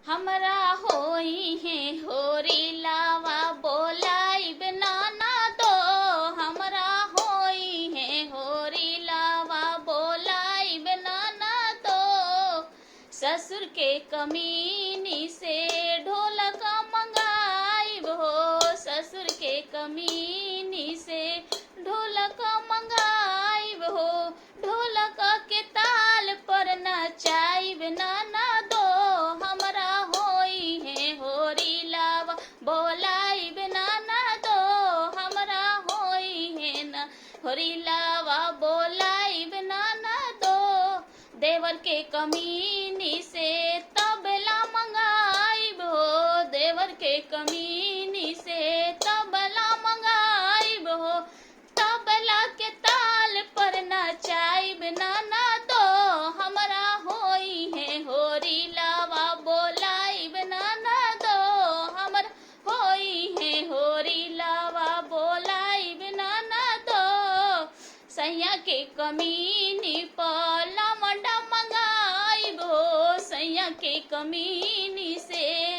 हमरा होई है होरी लावा बोलाइब नाना दो। हमरा होई है होरी लावा बोलाइब नाना दो। ससुर के कमीनी से ढोलक मंगाइब हो। ससुर के कमीनी से ढोलक मंगाइब हो। ढोलक के ताल पर नचाइब नाना दो। हमरा होई है होरी लावा बोलाइब नाना दो। हमरा होई है न होरी लावा बोलाइब नाना दो। देवर के कमीनी से तबला मंगाइब हो। देवर के कमीनी से तबला मंगाइब हो। तबला के ताल पर नचाइब नाना दो। हमरा होई है होरी लावा बोलाइब नाना दो। हमरा होई है होरी लावा बोलाइब नाना दो। सैया के कमीनी पर लमंडा मंगाइब हो। सैया के कमीनी से